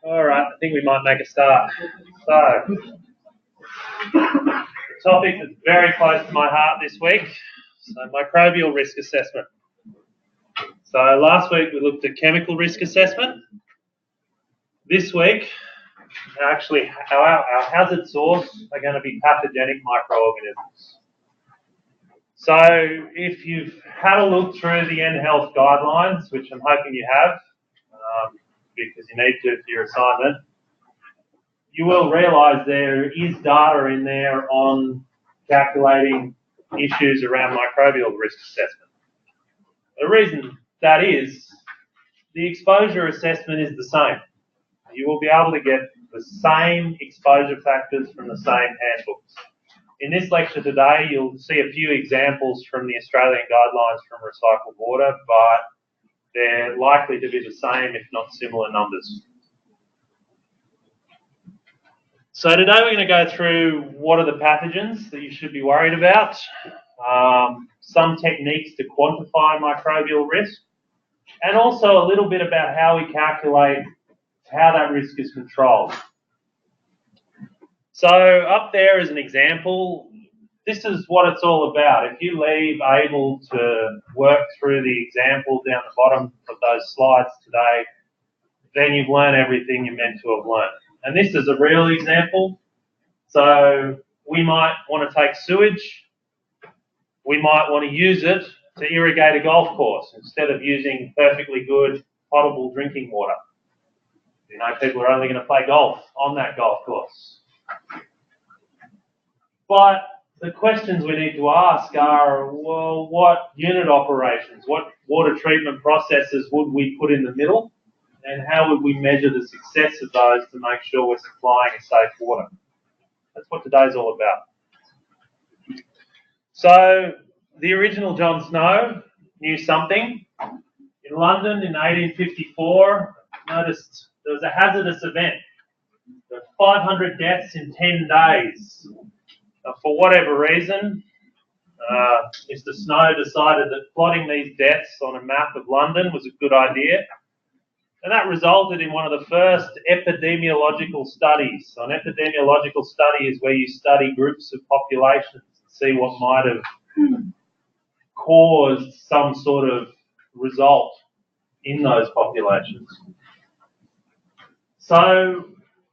All right, I think we might make a start. So, the topic that's very close to my heart this week, so microbial risk assessment. So last week we looked at chemical risk assessment. This week, actually, our hazard source are going to be pathogenic microorganisms. So if you've had a look through the N Health guidelines, which I'm hoping you have, because you need to for your assignment, you will realise there is data in there on calculating issues around microbial risk assessment. The reason that is, the exposure assessment is the same. You will be able to get the same exposure factors from the same handbooks. In this lecture today, you'll see a few examples from the Australian guidelines from recycled water, but they're likely to be the same, if not similar numbers. So today we're going to go through what are the pathogens that you should be worried about, some techniques to quantify microbial risk, and also a little bit about how we calculate how that risk is controlled. So up there is an example. This is what it's all about. If you leave able to work through the example down the bottom of those slides today, then you've learned everything you're meant to have learned. And this is a real example. So we might want to take sewage. We might want to use it to irrigate a golf course instead of using perfectly good potable drinking water. You know, people are only going to play golf on that golf course. But the questions we need to ask are, well, what unit operations, what water treatment processes would we put in the middle, and how would we measure the success of those to make sure we're supplying a safe water? That's what today's all about. So the original John Snow knew something. In London in 1854, noticed there was a hazardous event. There were 500 deaths in 10 days. For whatever reason, Mr. Snow decided that plotting these deaths on a map of London was a good idea. And that resulted in one of the first epidemiological studies. So an epidemiological study is where you study groups of populations and see what might have caused some sort of result in those populations. So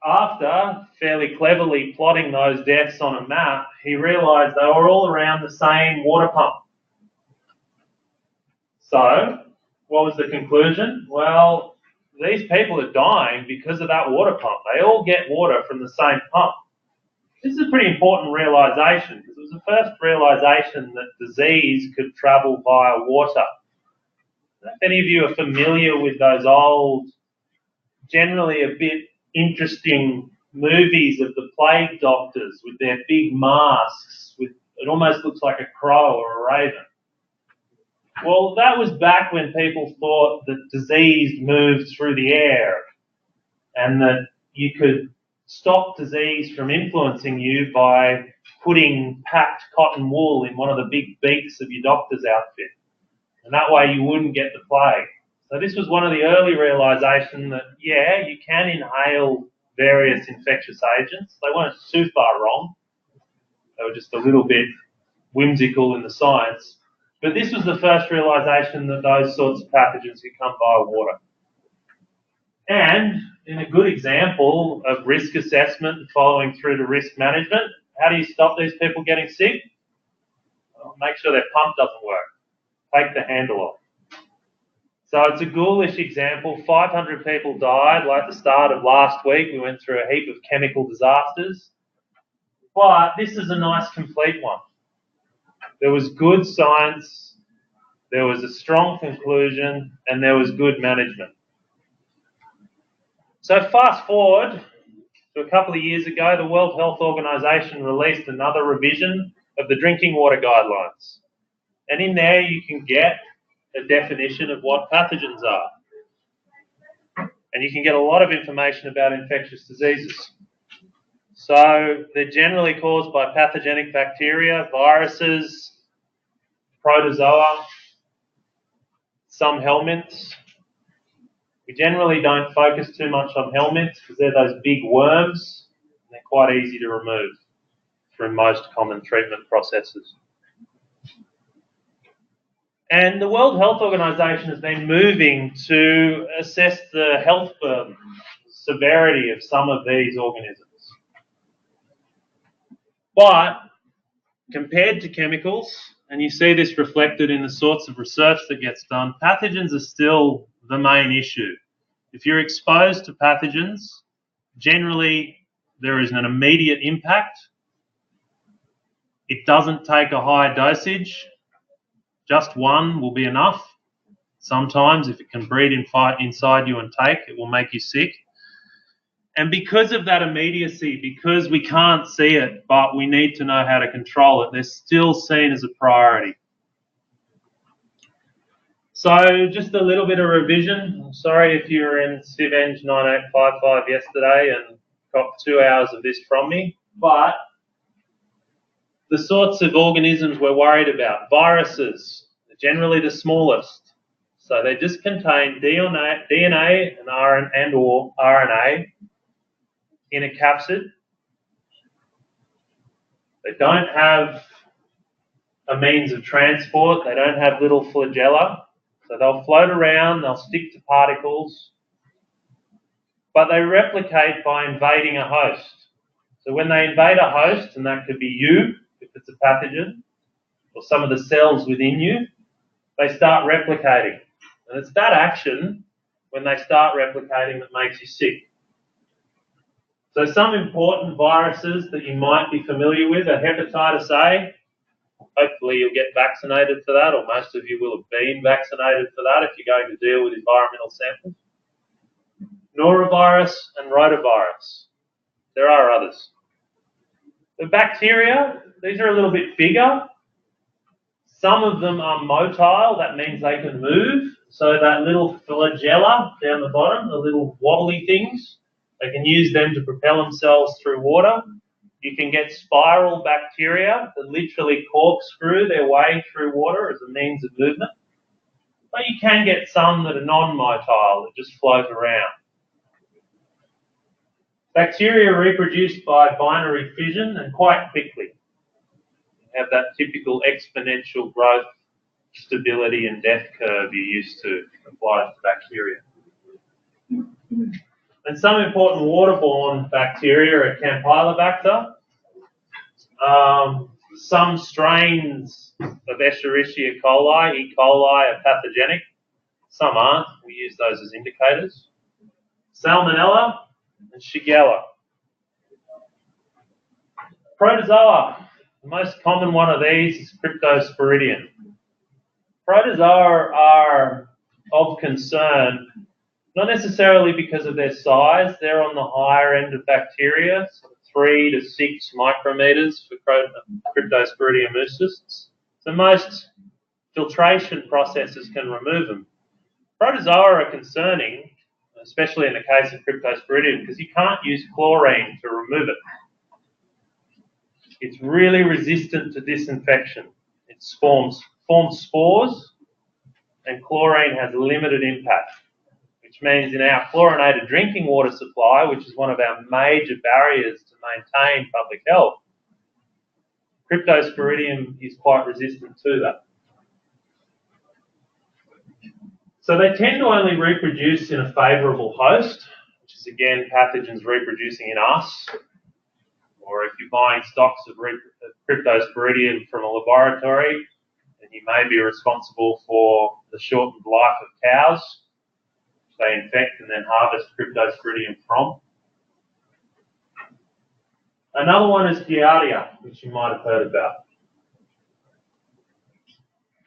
after fairly cleverly plotting those deaths on a map, he realised they were all around the same water pump. So what was the conclusion? Well, these people are dying because of that water pump. They all get water from the same pump. This is a pretty important realisation because it was the first realisation that disease could travel via water. If any of you are familiar with those old, generally a bit interesting movies of the plague doctors with their big masks, it almost looks like a crow or a raven. Well, that was back when people thought that disease moved through the air and that you could stop disease from influencing you by putting packed cotton wool in one of the big beaks of your doctor's outfit. And that way you wouldn't get the plague. So this was one of the early realisations that, yeah, you can inhale various infectious agents. They weren't too far wrong. They were just a little bit whimsical in the science. But this was the first realisation that those sorts of pathogens could come via water. And in a good example of risk assessment and following through to risk management, how do you stop these people getting sick? Well, make sure their pump doesn't work. Take the handle off. So it's a ghoulish example. 500 people died, like the start of last week. We went through a heap of chemical disasters. But this is a nice complete one. There was good science, there was a strong conclusion, and there was good management. So fast forward to a couple of years ago, the World Health Organization released another revision of the drinking water guidelines. And in there you can get a definition of what pathogens are. And you can get a lot of information about infectious diseases. So they're generally caused by pathogenic bacteria, viruses, protozoa, some helminths, We generally don't focus too much on helminths because they're those big worms and they're quite easy to remove through most common treatment processes. And the World Health Organization has been moving to assess the health burden, severity of some of these organisms. But compared to chemicals, and you see this reflected in the sorts of research that gets done, pathogens are still the main issue. If you're exposed to pathogens, generally there is an immediate impact. It doesn't take a high dosage. Just one will be enough. Sometimes if it can breed inside you and take, it will make you sick. And because of that immediacy, because we can't see it, but we need to know how to control it, they're still seen as a priority. So just a little bit of revision. I'm sorry if you were in CVEN9892 yesterday and got 2 hours of this from me, but the sorts of organisms we're worried about, viruses, are generally the smallest. So they just contain DNA and or RNA in a capsid. They don't have a means of transport. They don't have little flagella. So they'll float around, they'll stick to particles, but they replicate by invading a host. So when they invade a host, and that could be you, if it's a pathogen, or some of the cells within you, they start replicating. And it's that action, when they start replicating, that makes you sick. So some important viruses that you might be familiar with are hepatitis A. Hopefully you'll get vaccinated for that, or most of you will have been vaccinated for that if you're going to deal with environmental samples. Norovirus and rotavirus. There are others. The bacteria, these are a little bit bigger. Some of them are motile, that means they can move. So that little flagella down the bottom, the little wobbly things, they can use them to propel themselves through water. You can get spiral bacteria that literally corkscrew their way through water as a means of movement. But you can get some that are non-motile, that just float around. Bacteria reproduce by binary fission and quite quickly. You have that typical exponential growth, stability and death curve you're used to applied to bacteria. And some important waterborne bacteria are Campylobacter. Some strains of Escherichia coli, E. coli, are pathogenic. Some aren't. We use those as indicators. Salmonella and Shigella. Protozoa. The most common one of these is Cryptosporidium. Protozoa are of concern, not necessarily because of their size. They're on the higher end of bacteria, so 3 to 6 micrometers for Cryptosporidium oocysts. So most filtration processes can remove them. Protozoa are concerning, especially in the case of Cryptosporidium, because you can't use chlorine to remove it. It's really resistant to disinfection. It forms spores, and chlorine has limited impact, which means in our chlorinated drinking water supply, which is one of our major barriers to maintain public health, Cryptosporidium is quite resistant to that. So they tend to only reproduce in a favourable host, which is again pathogens reproducing in us, or if you're buying stocks of Cryptosporidium from a laboratory, then you may be responsible for the shortened life of cows they infect and then harvest Cryptosporidium from. Another one is Giardia, which you might have heard about.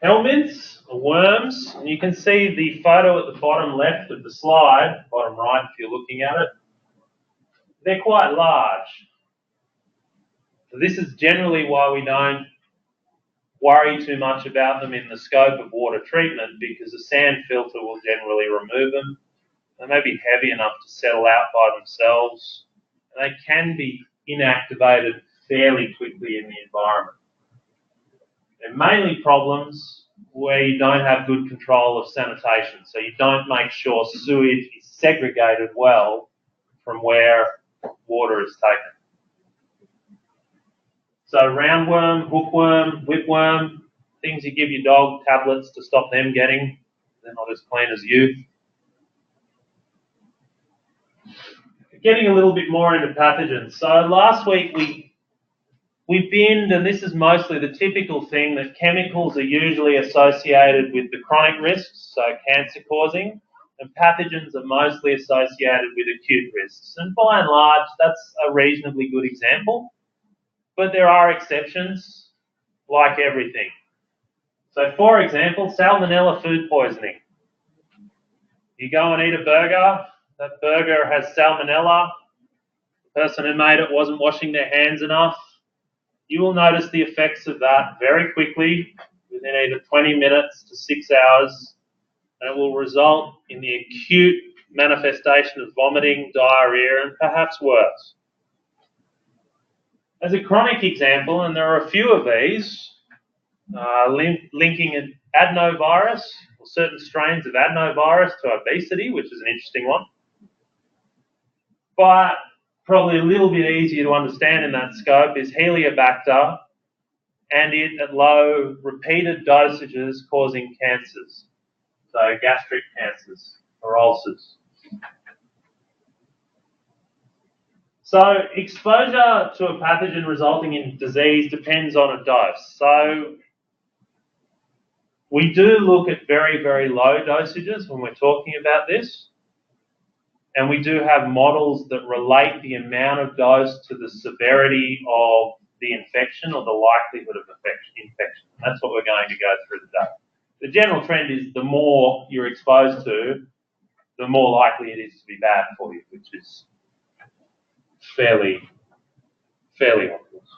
Helminths are worms, and you can see the photo at the bottom left of the slide, bottom right if you're looking at it. They're quite large. So this is generally why we don't worry too much about them in the scope of water treatment, because a sand filter will generally remove them. They may be heavy enough to settle out by themselves, and they can be inactivated fairly quickly in the environment. They're mainly problems where you don't have good control of sanitation. So you don't make sure sewage is segregated well from where water is taken. So roundworm, hookworm, whipworm, things you give your dog, tablets to stop them getting, they're not as clean as you. Getting a little bit more into pathogens. So last week we binned, and this is mostly the typical thing, that chemicals are usually associated with the chronic risks, so cancer causing, and pathogens are mostly associated with acute risks. And by and large, that's a reasonably good example, but there are exceptions, like everything. So for example, salmonella food poisoning. You go and eat a burger, that burger has salmonella, the person who made it wasn't washing their hands enough. You will notice the effects of that very quickly, within either 20 minutes to 6 hours, and it will result in the acute manifestation of vomiting, diarrhea, and perhaps worse. As a chronic example, and there are a few of these, linking adenovirus, or certain strains of adenovirus, to obesity, which is an interesting one. But probably a little bit easier to understand in that scope is Helicobacter, and it at low repeated dosages causing cancers, so gastric cancers or ulcers. So exposure to a pathogen resulting in disease depends on a dose. So we do look at very, very low dosages when we're talking about this. And we do have models that relate the amount of dose to the severity of the infection or the likelihood of infection. That's what we're going to go through today. The general trend is the more you're exposed to, the more likely it is to be bad for you, which is fairly obvious.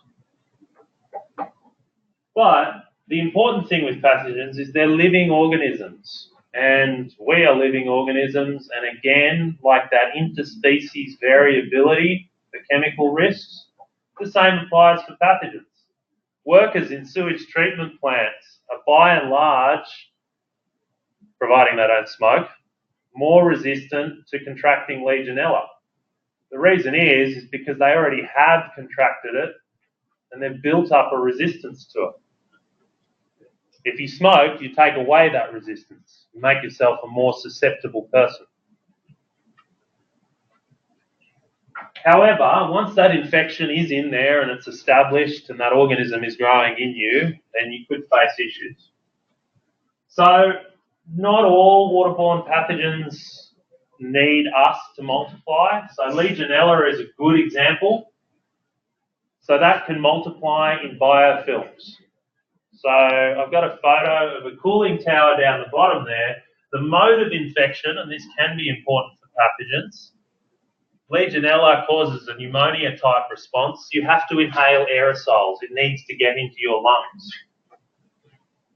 But the important thing with pathogens is they're living organisms. And we are living organisms, and again, like that interspecies variability for chemical risks, the same applies for pathogens. Workers in sewage treatment plants are by and large, providing they don't smoke, more resistant to contracting Legionella. The reason is because they already have contracted it and they've built up a resistance to it. If you smoke, you take away that resistance. You make yourself a more susceptible person. However, once that infection is in there and it's established and that organism is growing in you, then you could face issues. So not all waterborne pathogens need us to multiply. So Legionella is a good example. So that can multiply in biofilms. So I've got a photo of a cooling tower down the bottom there. The mode of infection, and this can be important for pathogens, Legionella causes a pneumonia-type response. You have to inhale aerosols. It needs to get into your lungs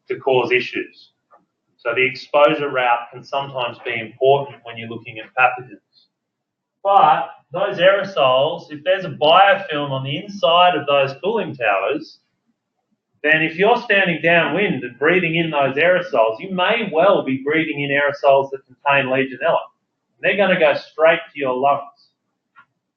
to cause issues. So the exposure route can sometimes be important when you're looking at pathogens. But those aerosols, if there's a biofilm on the inside of those cooling towers, then if you're standing downwind and breathing in those aerosols, you may well be breathing in aerosols that contain Legionella. They're going to go straight to your lungs.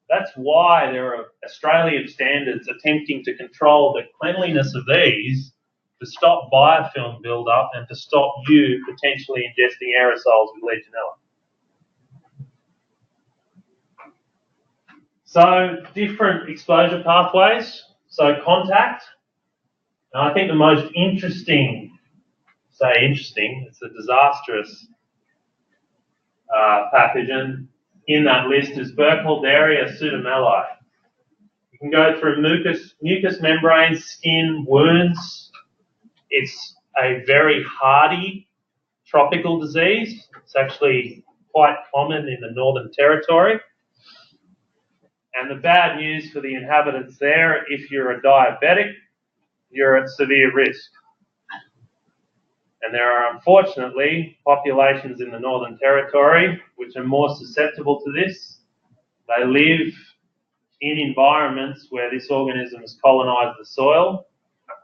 That's why there are Australian standards attempting to control the cleanliness of these to stop biofilm buildup and to stop you potentially ingesting aerosols with Legionella. So different exposure pathways. So contact. And I think the most interesting, it's a disastrous pathogen in that list is Burkholderia pseudomallei. You can go through mucous membranes, skin, wounds. It's a very hardy tropical disease. It's actually quite common in the Northern Territory. And the bad news for the inhabitants there, if you're a diabetic, you're at severe risk. And there are, unfortunately, populations in the Northern Territory which are more susceptible to this. They live in environments where this organism has colonised the soil,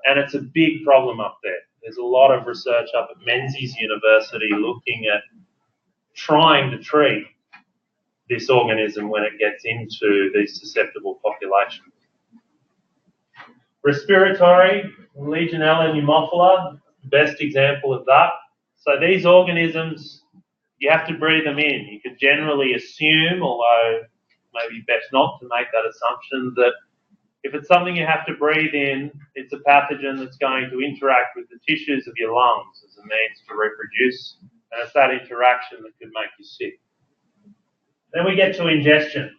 and it's a big problem up there. There's a lot of research up at Menzies University looking at trying to treat this organism when it gets into these susceptible populations. Respiratory, Legionella pneumophila, best example of that. So these organisms, you have to breathe them in. You could generally assume, although maybe best not to make that assumption, that if it's something you have to breathe in, it's a pathogen that's going to interact with the tissues of your lungs as a means to reproduce, and it's that interaction that could make you sick. Then we get to ingestion.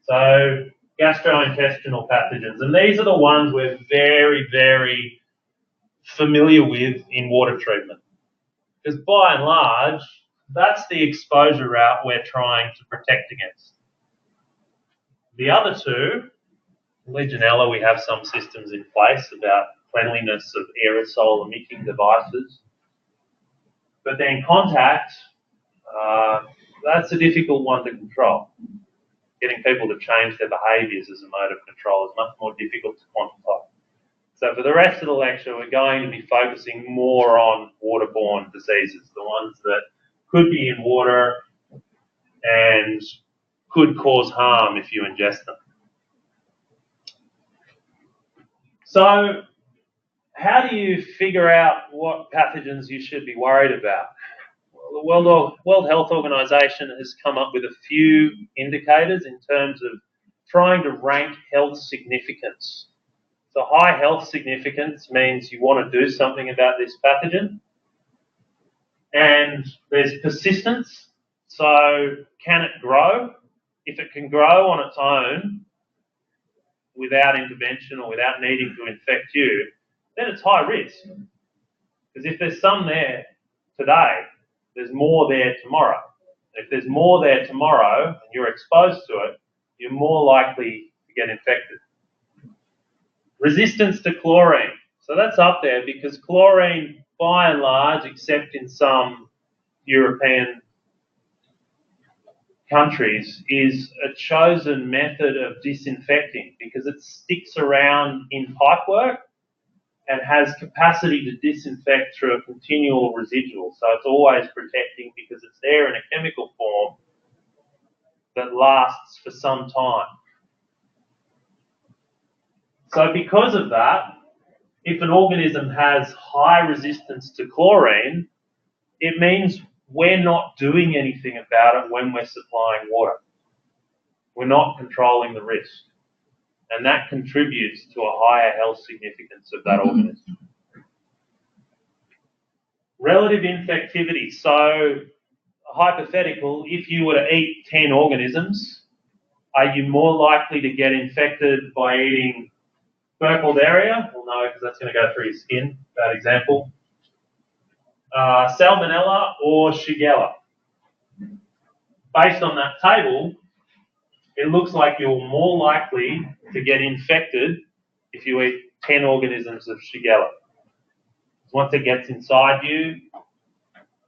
So gastrointestinal pathogens, and these are the ones we're very, very familiar with in water treatment. Because by and large, that's the exposure route we're trying to protect against. The other two, Legionella, we have some systems in place about cleanliness of aerosol emitting devices. But then contact, that's a difficult one to control. Getting people to change their behaviours as a mode of control is much more difficult to quantify. So for the rest of the lecture, we're going to be focusing more on waterborne diseases, the ones that could be in water and could cause harm if you ingest them. So how do you figure out what pathogens you should be worried about? Well, the World Health Organization has come up with a few indicators in terms of trying to rank health significance. So high health significance means you want to do something about this pathogen. And there's persistence. So can it grow? If it can grow on its own without intervention or without needing to infect you, then it's high risk. Because if there's some there today, there's more there tomorrow. If there's more there tomorrow and you're exposed to it, you're more likely to get infected. Resistance to chlorine. So that's up there because chlorine, by and large, except in some European countries, is a chosen method of disinfecting because it sticks around in pipework and has capacity to disinfect through a continual residual. So it's always protecting because it's there in a chemical form that lasts for some time. So because of that, if an organism has high resistance to chlorine, it means we're not doing anything about it when we're supplying water. We're not controlling the risk. And that contributes to a higher health significance of that organism. Relative infectivity. So, hypothetical, if you were to eat 10 organisms, are you more likely to get infected by eating Burkholderia? Well, no, because that's going to go through your skin, bad example. Salmonella or Shigella. Based on that table, it looks like you're more likely to get infected if you eat 10 organisms of Shigella. Once it gets inside you,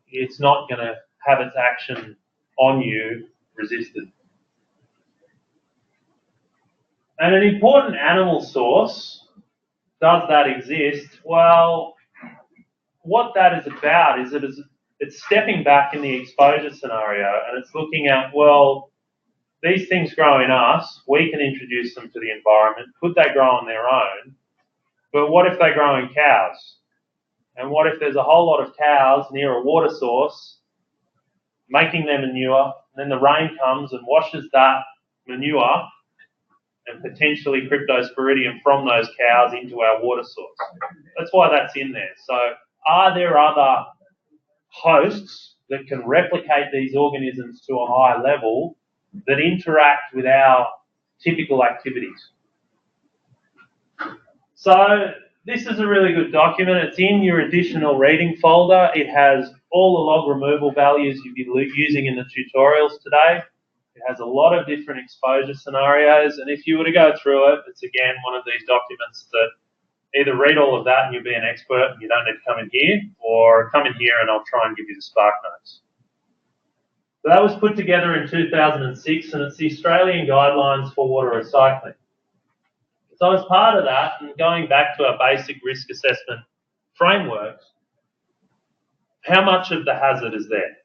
it's not going to have its action on you resisted. And an important animal source, does that exist? Well, what that is about is it's stepping back in the exposure scenario and it's looking at, well, these things grow in us, we can introduce them to the environment. Could they grow on their own? But what if they grow in cows? And what if there's a whole lot of cows near a water source making their manure, and then the rain comes and washes that manure and potentially cryptosporidium from those cows into our water source? That's why that's in there. So are there other hosts that can replicate these organisms to a high level that interact with our typical activities? So this is a really good document. It's in your additional reading folder. It has all the log removal values you'll be using in the tutorials today. It has a lot of different exposure scenarios, and if you were to go through it, it's again one of these documents that either read all of that and you'll be an expert and you don't need to come in here, or come in here and I'll try and give you the spark notes. So that was put together in 2006, and it's the Australian Guidelines for Water Recycling. So as part of that, and going back to our basic risk assessment frameworks, how much of the hazard is there?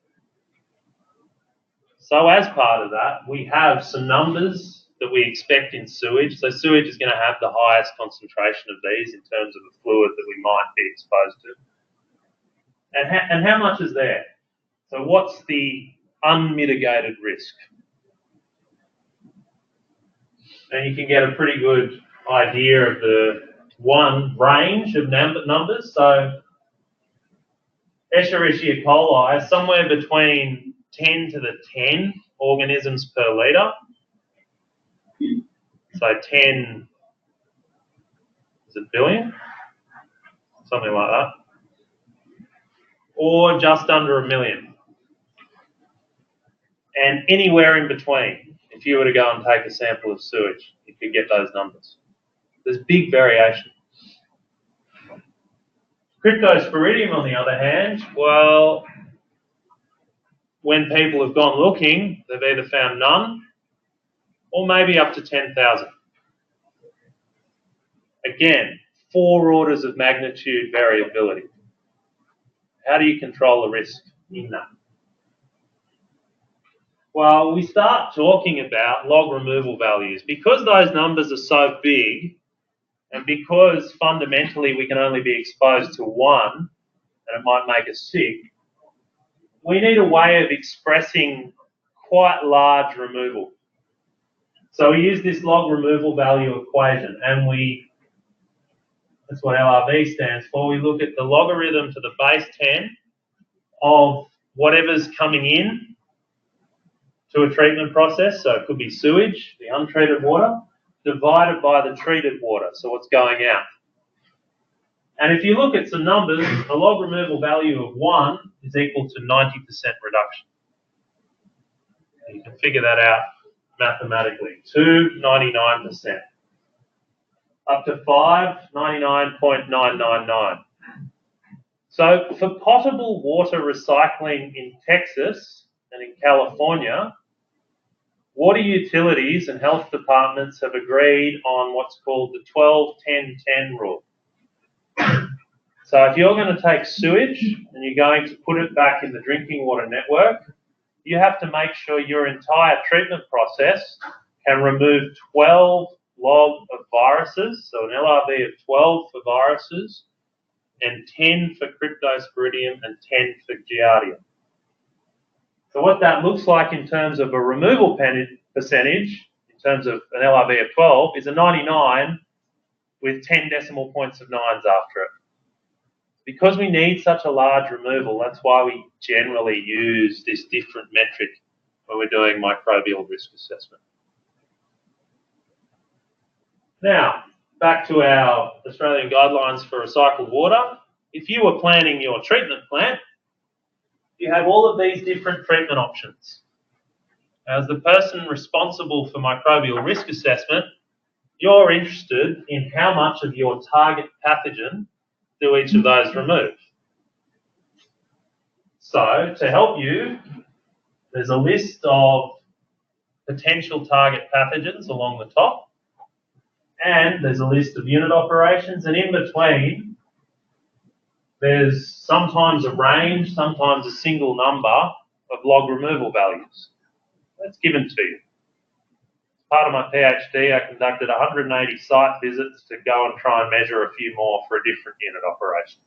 So as part of that, we have some numbers that we expect in sewage. So sewage is going to have the highest concentration of these in terms of the fluid that we might be exposed to. And how much is there? So what's the unmitigated risk? And you can get a pretty good idea of the range of numbers. So Escherichia coli is somewhere between 10 to the 10 organisms per litre. So 10 is a billion, something like that. Or just under a million. And anywhere in between, if you were to go and take a sample of sewage, you could get those numbers. There's big variation. Cryptosporidium, on the other hand, well, when people have gone looking, they've either found none or maybe up to 10,000. Again, 4 orders of magnitude variability. How do you control the risk in that? Well, we start talking about log removal values. Because those numbers are so big, and because fundamentally we can only be exposed to one, and it might make us sick, we need a way of expressing quite large removal. So we use this log removal value equation, and that's what LRV stands for. We look at the logarithm to the base 10 of whatever's coming in to a treatment process, so it could be sewage, the untreated water, divided by the treated water, so what's going out. And if you look at some numbers, the log removal value of 1 is equal to 90% reduction. And you can figure that out mathematically. 2, 99%. Up to 5, 99.999. So for potable water recycling in Texas and in California, water utilities and health departments have agreed on what's called the 12-10-10 rule. So if you're going to take sewage and you're going to put it back in the drinking water network, you have to make sure your entire treatment process can remove 12 log of viruses, so an LRV of 12 for viruses, and 10 for Cryptosporidium and 10 for Giardia. So what that looks like in terms of a removal percentage, in terms of an LRV of 12, is a 99 with 10 decimal points of 9s after it. Because we need such a large removal, that's why we generally use this different metric when we're doing microbial risk assessment. Now, back to our Australian guidelines for recycled water. If you were planning your treatment plant, you have all of these different treatment options. As the person responsible for microbial risk assessment, you're interested in how much of your target pathogen do each of those remove. So, to help you, there's a list of potential target pathogens along the top, and there's a list of unit operations, and in between, there's sometimes a range, sometimes a single number of log removal values. That's given to you. As part of my PhD, I conducted 180 site visits to go and try and measure a few more for a different unit operation.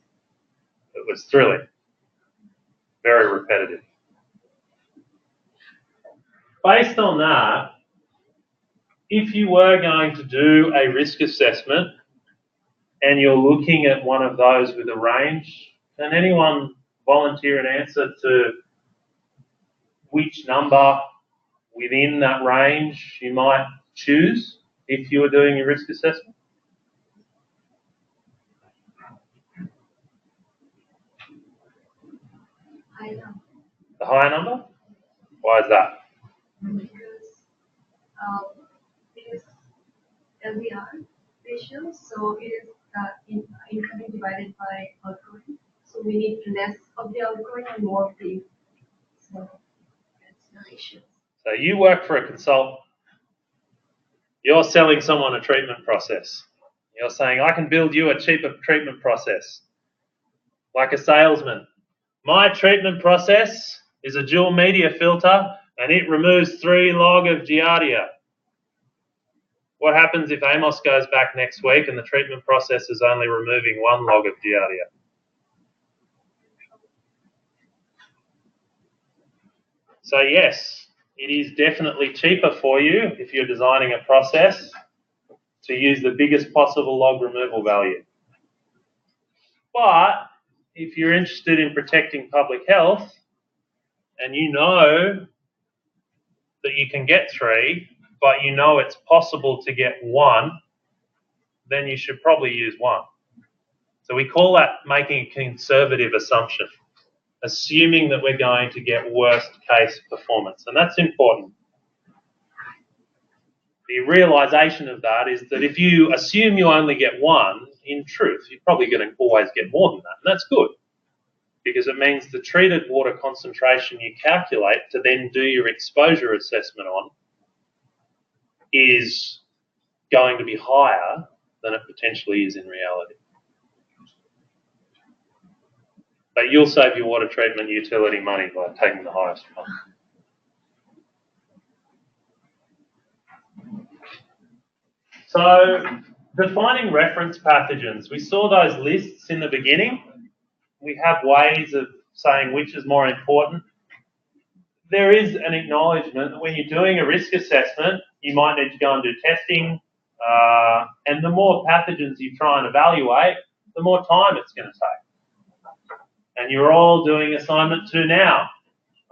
It was thrilling, very repetitive. Based on that, if you were going to do a risk assessment and you're looking at one of those with a range, can anyone volunteer an answer to which number within that range you might choose if you were doing your risk assessment? Higher number. The higher number? Why is that? Because it is LVR ratio, so it is incoming divided by outgoing. So we need less of the outgoing and more of the. So that's the ratio. So you work for a consultant. You're selling someone a treatment process. You're saying, I can build you a cheaper treatment process. Like a salesman, My treatment process is a dual media filter and it removes 3 log of Giardia. What happens if Amos goes back next week and the treatment process is only removing 1 log of Giardia? So yes, it is definitely cheaper for you if you're designing a process to use the biggest possible log removal value. But if you're interested in protecting public health and you know that you can get 3, but you know it's possible to get 1, then you should probably use 1. So we call that making a conservative assumption, assuming that we're going to get worst case performance, and that's important. The realization of that is that if you assume you only get 1, in truth, you're probably going to always get more than that, and that's good, because it means the treated water concentration you calculate to then do your exposure assessment on is going to be higher than it potentially is in reality. But you'll save your water treatment utility money by taking the highest one. So, defining reference pathogens. We saw those lists in the beginning. We have ways of saying which is more important. There is an acknowledgement that when you're doing a risk assessment, you might need to go and do testing, and the more pathogens you try and evaluate, the more time it's going to take. And you're all doing assignment 2 now.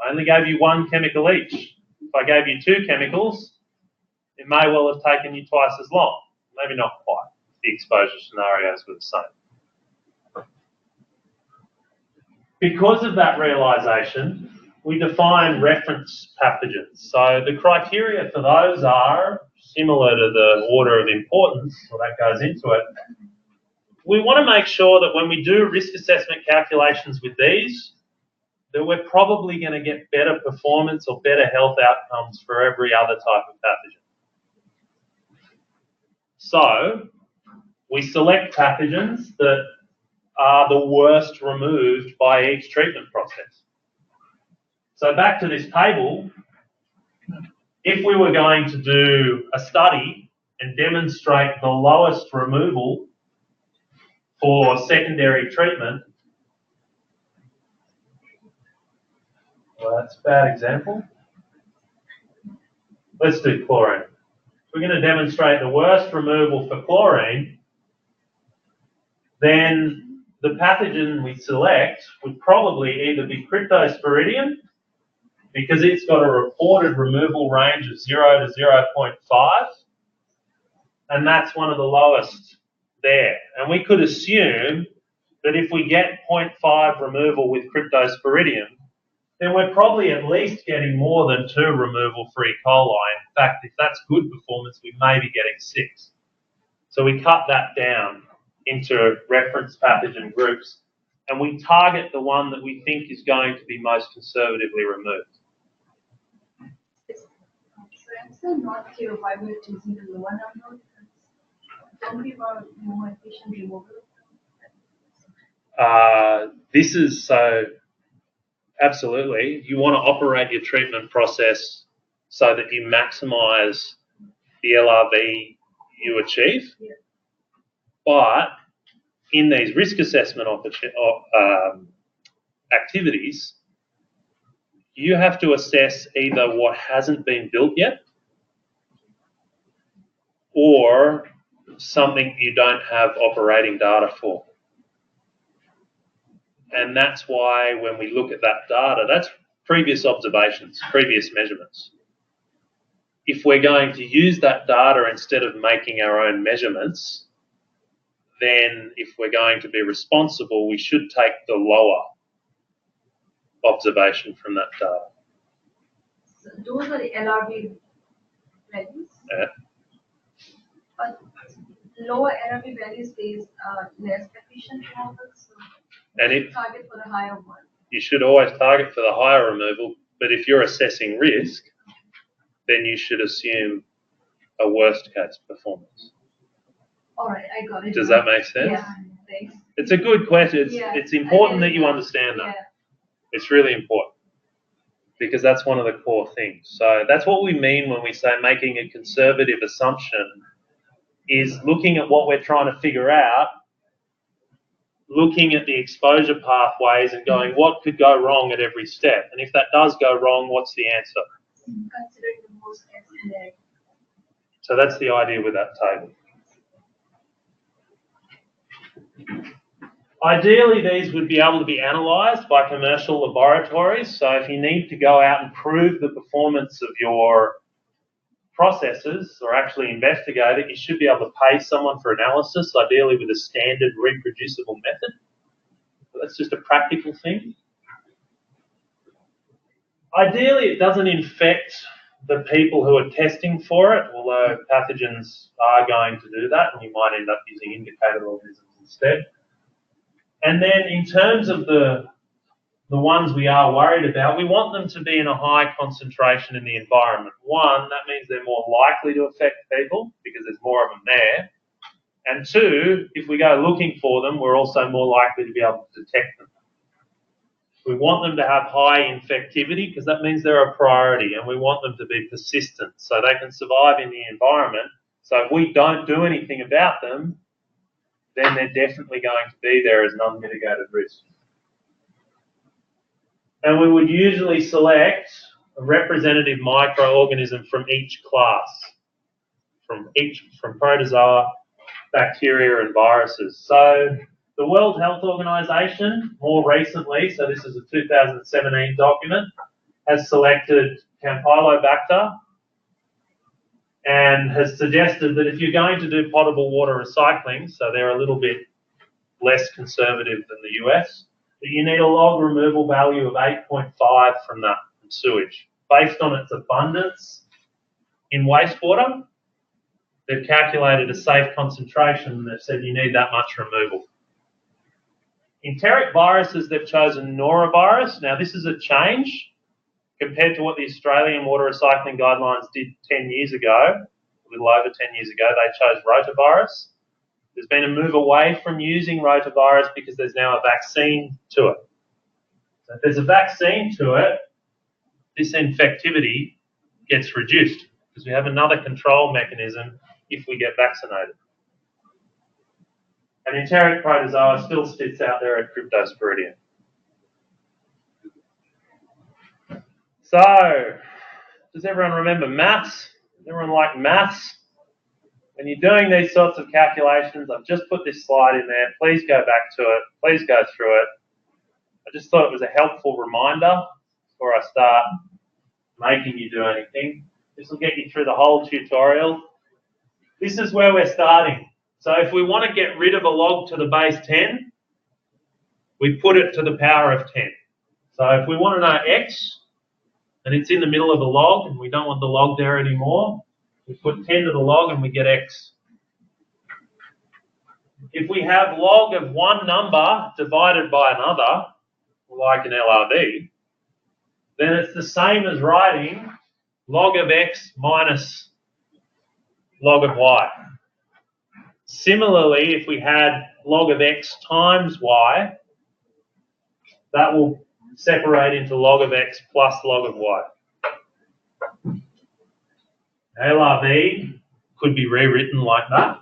I only gave you 1 chemical each. If I gave you 2 chemicals, it may well have taken you twice as long. Maybe not quite. The exposure scenarios were the same. Because of that realisation, we define reference pathogens. So the criteria for those are similar to the order of importance, so that goes into it. We want to make sure that when we do risk assessment calculations with these, that we're probably going to get better performance or better health outcomes for every other type of pathogen. So we select pathogens that are the worst removed by each treatment process. So back to this table, if we were going to do a study and demonstrate the lowest removal for secondary treatment, well, that's a bad example. Let's do chlorine. If we're going to demonstrate the worst removal for chlorine, then the pathogen we select would probably either be Cryptosporidium, because it's got a reported removal range of 0 to 0.5, and that's one of the lowest there. And we could assume that if we get 0.5 removal with Cryptosporidium, then we're probably at least getting more than 2 removal for E. coli. In fact, if that's good performance, we may be getting 6. So we cut that down into reference pathogen groups, and we target the one that we think is going to be most conservatively removed. So I'm still not clear why we're choosing the lower number. Don't we want more efficient removal? This is so, absolutely, you want to operate your treatment process so that you maximise the LRV you achieve. Yeah. But in these risk assessment activities, you have to assess either what hasn't been built yet or something you don't have operating data for. And that's why when we look at that data, that's previous observations, previous measurements. If we're going to use that data instead of making our own measurements, then if we're going to be responsible, we should take the lower observation from that data. So those are the LRV values. Yeah. But lower LRV values is less efficient removal, so target for the higher one. You should always target for the higher removal, but if you're assessing risk, then you should assume a worst case performance. All right, I got it. Does that make sense? Yeah, thanks. It's a good question. It's important that you understand that. Yeah. It's really important because that's one of the core things. So that's what we mean when we say making a conservative assumption is looking at what we're trying to figure out, looking at the exposure pathways and going, what could go wrong at every step? And if that does go wrong, what's the answer? Considering the most estimate. So that's the idea with that table. Ideally, these would be able to be analysed by commercial laboratories. So if you need to go out and prove the performance of your processes or actually investigate it, you should be able to pay someone for analysis, ideally with a standard reproducible method. So that's just a practical thing. Ideally, it doesn't infect the people who are testing for it, although pathogens are going to do that, and you might end up using indicator organisms instead. And then in terms of the ones we are worried about, we want them to be in a high concentration in the environment. One, that means they're more likely to affect people because there's more of them there. And two, if we go looking for them, we're also more likely to be able to detect them. We want them to have high infectivity because that means they're a priority, and we want them to be persistent so they can survive in the environment. So if we don't do anything about them, then they're definitely going to be there as an unmitigated risk. And we would usually select a representative microorganism from each class, from protozoa, bacteria, and viruses. So the World Health Organization, more recently, so this is a 2017 document, has selected Campylobacter and has suggested that if you're going to do potable water recycling, so they're a little bit less conservative than the US, that you need a log removal value of 8.5 from that from sewage. Based on its abundance in wastewater, they've calculated a safe concentration and they've said you need that much removal. Enteric viruses, they've chosen norovirus. Now, this is a change compared to what the Australian water recycling guidelines did 10 years ago, a little over 10 years ago. They chose rotavirus. There's been a move away from using rotavirus because there's now a vaccine to it. So if there's a vaccine to it, this infectivity gets reduced because we have another control mechanism if we get vaccinated. And enteric protozoa still sits out there at Cryptosporidium. So, does everyone remember maths? Does everyone like maths? When you're doing these sorts of calculations, I've just put this slide in there. Please go back to it. Please go through it. I just thought it was a helpful reminder before I start making you do anything. This will get you through the whole tutorial. This is where we're starting. So if we want to get rid of a log to the base 10, we put it to the power of 10. So if we want to know x, and it's in the middle of the log, and we don't want the log there anymore, we put 10 to the log and we get x. If we have log of one number divided by another, like an LRV, then it's the same as writing log of x minus log of y. Similarly, if we had log of x times y, that will separate into log of x plus log of y. LRV could be rewritten like that,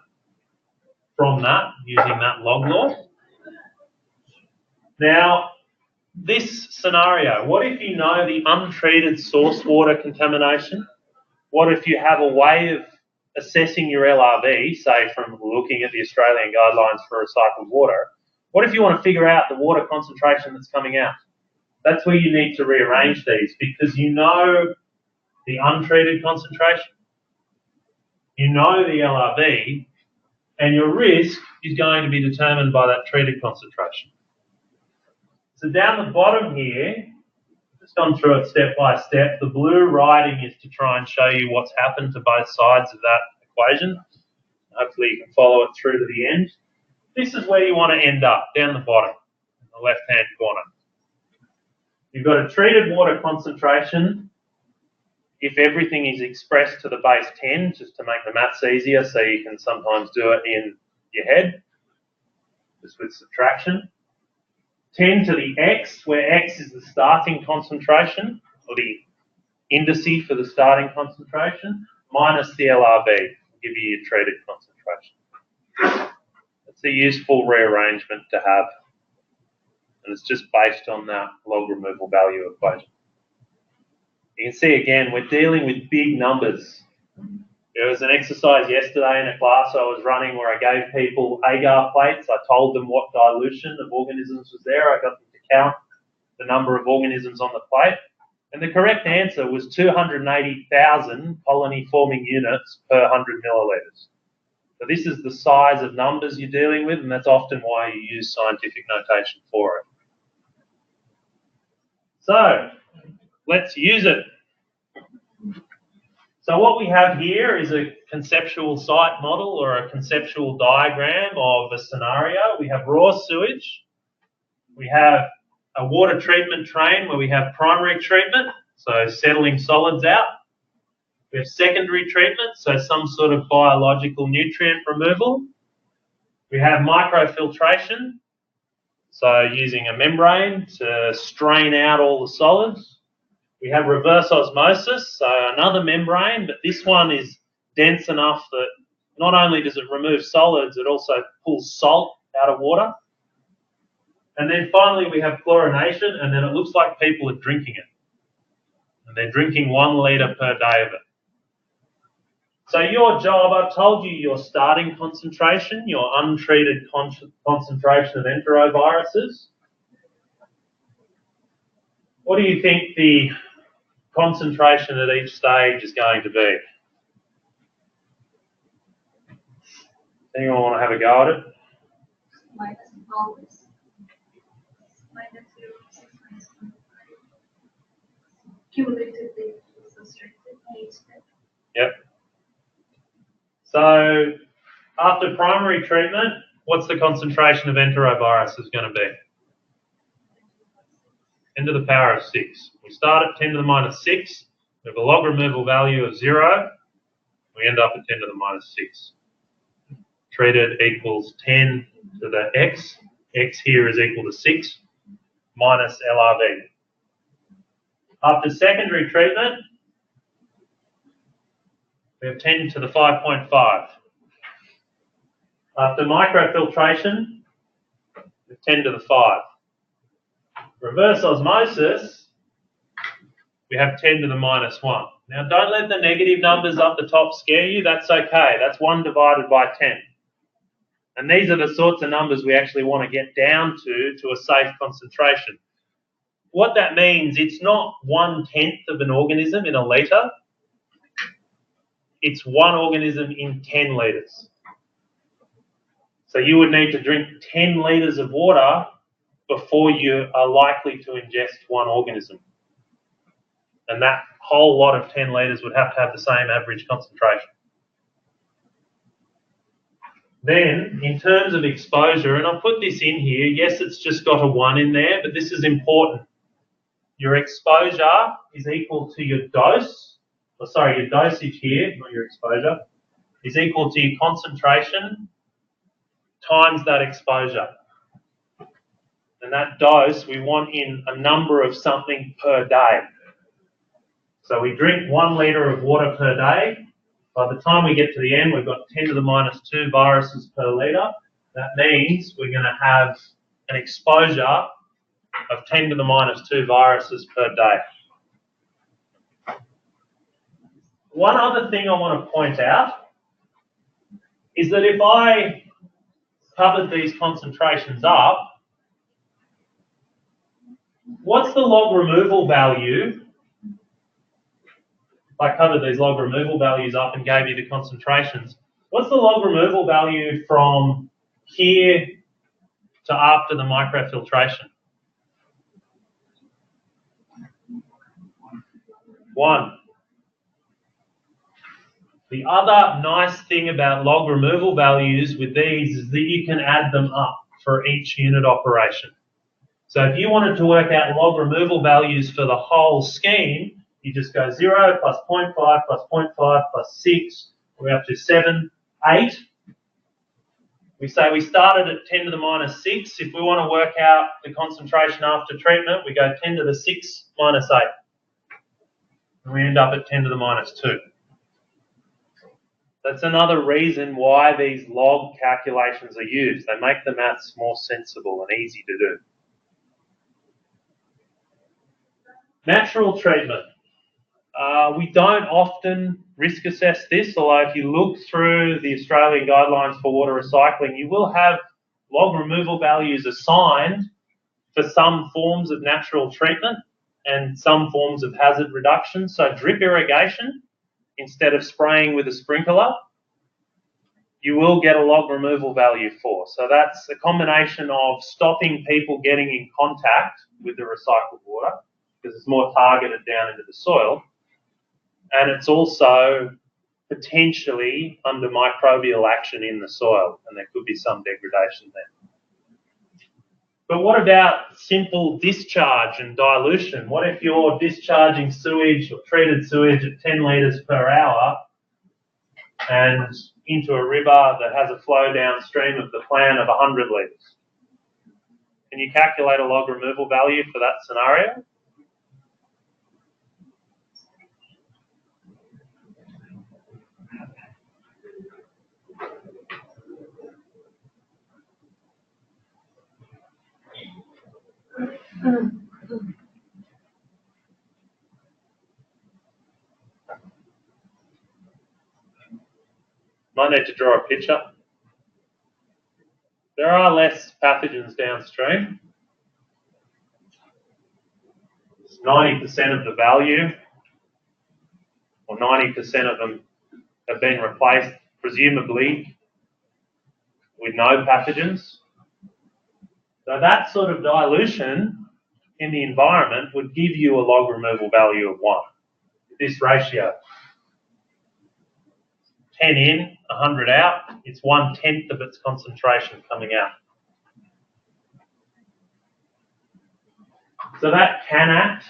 from that, using that log law. Now, this scenario, what if you know the untreated source water contamination? What if you have a way of assessing your LRV, say from looking at the Australian guidelines for recycled water? What if you want to figure out the water concentration that's coming out? That's where you need to rearrange these because you know the untreated concentration, you know the LRV, and your risk is going to be determined by that treated concentration. So down the bottom here, just gone through it step by step. The blue writing is to try and show you what's happened to both sides of that equation. Hopefully you can follow it through to the end. This is where you want to end up, down the bottom, in the left-hand corner. You've got a treated water concentration if everything is expressed to the base 10, just to make the maths easier, so you can sometimes do it in your head, just with subtraction. 10 to the x, where x is the starting concentration, or the indice for the starting concentration, minus the LRB, give you your treated concentration. It's a useful rearrangement to have, and it's just based on that log removal value equation. You can see again, we're dealing with big numbers. There was an exercise yesterday in a class I was running where I gave people agar plates. I told them what dilution of organisms was there. I got them to count the number of organisms on the plate. And the correct answer was 280,000 colony-forming units per 100 millilitres. So this is the size of numbers you're dealing with, and that's often why you use scientific notation for it. So let's use it. So what we have here is a conceptual site model or a conceptual diagram of a scenario. We have raw sewage. We have a water treatment train where we have primary treatment, so settling solids out. We have secondary treatment, so some sort of biological nutrient removal. We have microfiltration, so using a membrane to strain out all the solids. We have reverse osmosis, so another membrane, but this one is dense enough that not only does it remove solids, it also pulls salt out of water. And then finally we have chlorination, and then it looks like people are drinking it. And they're drinking 1 litre per day of it. So your job, I've told you your starting concentration, your untreated concentration of enteroviruses. What do you think the concentration at each stage is going to be? Anyone want to have a go at it? Minus always. Minus 0.6 minus 0.5. Cumulatively subtracted each step. Yep. So after primary treatment, what's the concentration of enteroviruses going to be? 10 to the power of 6. We start at 10 to the minus 6. We have a log removal value of 0. We end up at 10 to the minus 6. Treated equals 10 to the x. X here is equal to 6 minus LRV. After secondary treatment, we have 10 to the 5.5. After microfiltration, we have 10 to the 5. Reverse osmosis, we have 10 to the minus 1. Now, don't let the negative numbers up the top scare you. That's okay. That's 1 divided by 10. And these are the sorts of numbers we actually want to get down to a safe concentration. What that means, it's not 1/10 of an organism in a litre. It's one organism in 10 litres. So you would need to drink 10 litres of water before you are likely to ingest one organism. And that whole lot of 10 litres would have to have the same average concentration. Then, in terms of exposure, and I'll put this in here, yes, it's just got a 1 in there, but this is important. Your exposure is equal to your dose, your dosage here, not your exposure, is equal to your concentration times that exposure. And that dose we want in a number of something per day. So we drink 1 litre of water per day. By the time we get to the end, we've got 10 to the minus 2 viruses per litre. That means we're going to have an exposure of 10 to the minus 2 viruses per day. One other thing I want to point out is that if I covered these concentrations up, what's the log removal value? If I covered these log removal values up and gave you the concentrations, what's the log removal value from here to after the microfiltration? 1. The other nice thing about log removal values with these is that you can add them up for each unit operation. So if you wanted to work out log removal values for the whole scheme, you just go 0 plus 0.5 plus 0.5 plus 6, we're up to 7, 8. We say we started at 10 to the minus 6. If we want to work out the concentration after treatment, we go 10 to the 6 minus 8. And we end up at 10 to the minus 2. That's another reason why these log calculations are used. They make the maths more sensible and easy to do. Natural treatment. We don't often risk assess this, although if you look through the Australian guidelines for water recycling, you will have log removal values assigned for some forms of natural treatment and some forms of hazard reduction. So drip irrigation, instead of spraying with a sprinkler, you will get a log removal value for. So that's a combination of stopping people getting in contact with the recycled water, because it's more targeted down into the soil, and it's also potentially under microbial action in the soil, and there could be some degradation there. But what about simple discharge and dilution? What if you're discharging sewage or treated sewage at 10 litres per hour and into a river that has a flow downstream of the plant of 100 litres? Can you calculate a log removal value for that scenario? Might need to draw a picture. There are less pathogens downstream. 90% of the value, or 90% of them, have been replaced, presumably, with no pathogens. So that sort of dilution in the environment would give you a log removal value of 1. This ratio. 10 in, 100 out, it's 1/10 of its concentration coming out. So that can act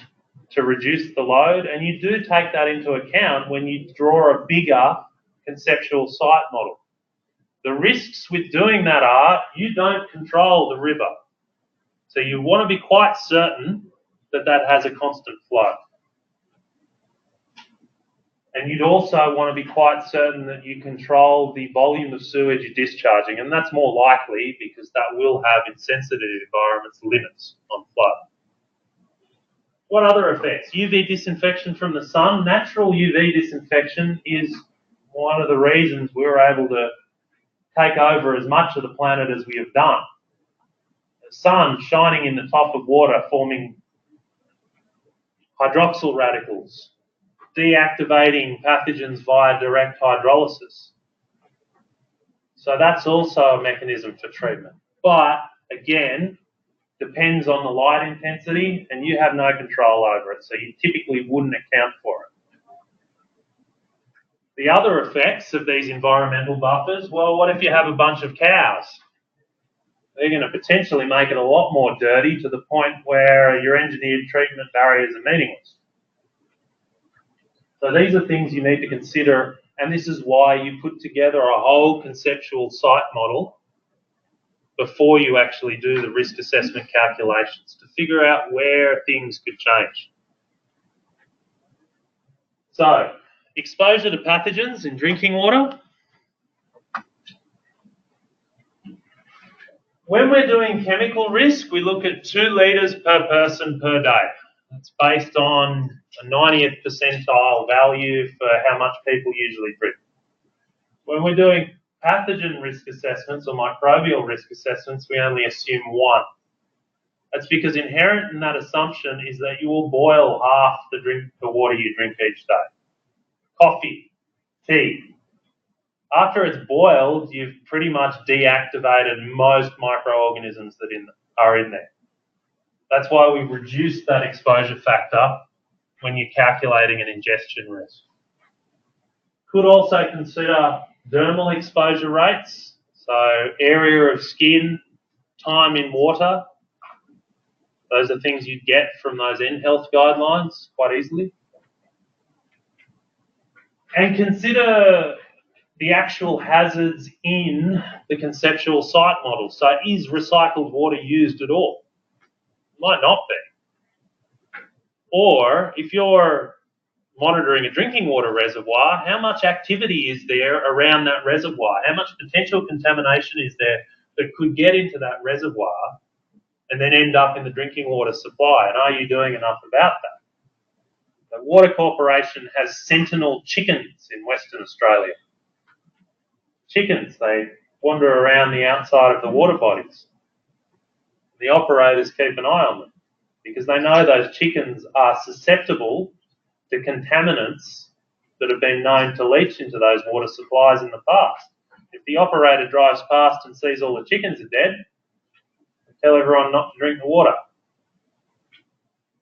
to reduce the load, and you do take that into account when you draw a bigger conceptual site model. The risks with doing that are you don't control the river. So you want to be quite certain that that has a constant flow. And you'd also want to be quite certain that you control the volume of sewage you're discharging, and that's more likely because that will have, in sensitive environments, limits on flow. What other effects? UV disinfection from the sun. Natural UV disinfection is one of the reasons we were able to take over as much of the planet as we have done. The sun shining in the top of water, forming hydroxyl radicals, deactivating pathogens via direct hydrolysis. So that's also a mechanism for treatment. But again, depends on the light intensity, and you have no control over it, so you typically wouldn't account for it. The other effects of these environmental buffers, well, what if you have a bunch of cows? They're going to potentially make it a lot more dirty to the point where your engineered treatment barriers are meaningless. So these are things you need to consider, and this is why you put together a whole conceptual site model before you actually do the risk assessment calculations to figure out where things could change. So, exposure to pathogens in drinking water. When we're doing chemical risk, we look at 2 litres per person per day. That's based on a 90th percentile value for how much people usually drink. When we're doing pathogen risk assessments or microbial risk assessments, we only assume 1. That's because inherent in that assumption is that you will boil half the water you drink each day. Coffee, tea. After it's boiled, you've pretty much deactivated most microorganisms that are in there. That's why we reduce that exposure factor when you're calculating an ingestion risk. Could also consider dermal exposure rates, so area of skin, time in water. Those are things you get from those N-Health guidelines quite easily. And consider the actual hazards in the conceptual site model. So is recycled water used at all? Might not be. Or if you're monitoring a drinking water reservoir, how much activity is there around that reservoir? How much potential contamination is there that could get into that reservoir and then end up in the drinking water supply? And are you doing enough about that? The Water Corporation has sentinel chickens in Western Australia. Chickens, they wander around the outside of the water bodies. The operators keep an eye on them because they know those chickens are susceptible to contaminants that have been known to leach into those water supplies in the past. If the operator drives past and sees all the chickens are dead, they tell everyone not to drink the water.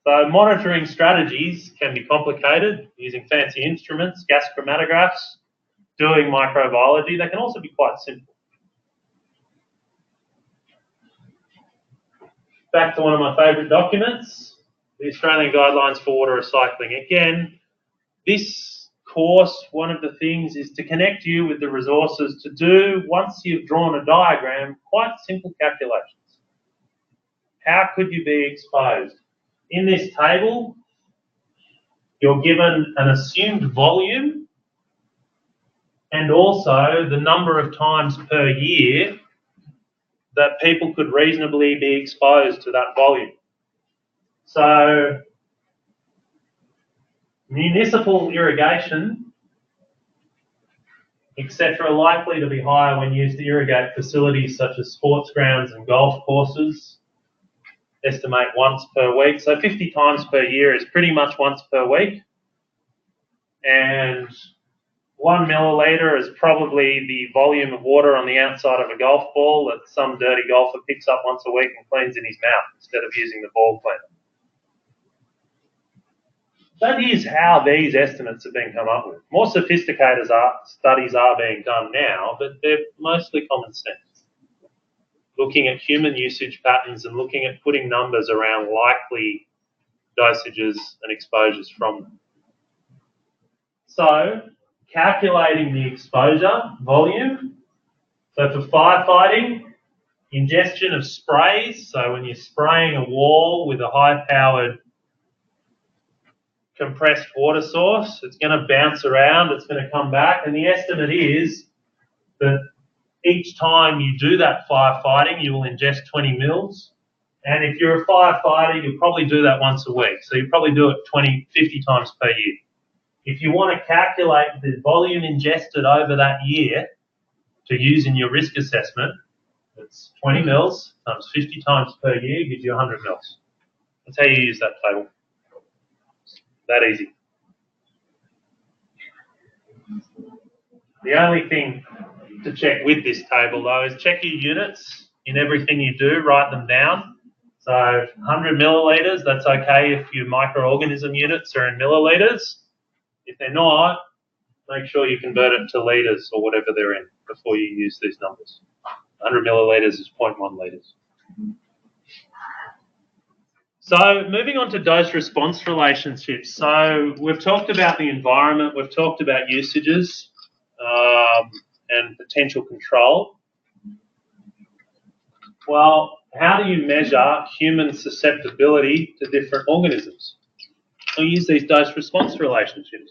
So monitoring strategies can be complicated using fancy instruments, gas chromatographs, doing microbiology. They can also be quite simple. Back to one of my favourite documents, the Australian Guidelines for Water Recycling. Again, this course, one of the things is to connect you with the resources to do, once you've drawn a diagram, quite simple calculations. How could you be exposed? In this table, you're given an assumed volume and also the number of times per year that people could reasonably be exposed to that volume. So, municipal irrigation, etc., likely to be higher when used to irrigate facilities such as sports grounds and golf courses. Estimate once per week. So 50 times per year is pretty much once per week. And 1 milliliter is probably the volume of water on the outside of a golf ball that some dirty golfer picks up once a week and cleans in his mouth instead of using the ball cleaner. That is how these estimates have been come up with. More sophisticated studies are being done now, but they're mostly common sense. Looking at human usage patterns and looking at putting numbers around likely dosages and exposures from them. So, calculating the exposure volume. So for firefighting, ingestion of sprays. So when you're spraying a wall with a high-powered compressed water source, it's going to bounce around, it's going to come back, and the estimate is that each time you do that firefighting, you will ingest 20 mils. And if you're a firefighter, you'll probably do that once a week. So you probably do it 50 times per year. If you want to calculate the volume ingested over that year to use in your risk assessment, it's 20 mils times 50 times per year gives you 100 mils. That's how you use that table. That easy. The only thing to check with this table, though, is check your units in everything you do. Write them down. So 100 millilitres, that's okay if your microorganism units are in millilitres. If they're not, make sure you convert it to litres or whatever they're in before you use these numbers. 100 millilitres is 0.1 litres. So moving on to dose-response relationships. So we've talked about the environment, we've talked about usages and potential control. Well, how do you measure human susceptibility to different organisms? We use these dose-response relationships.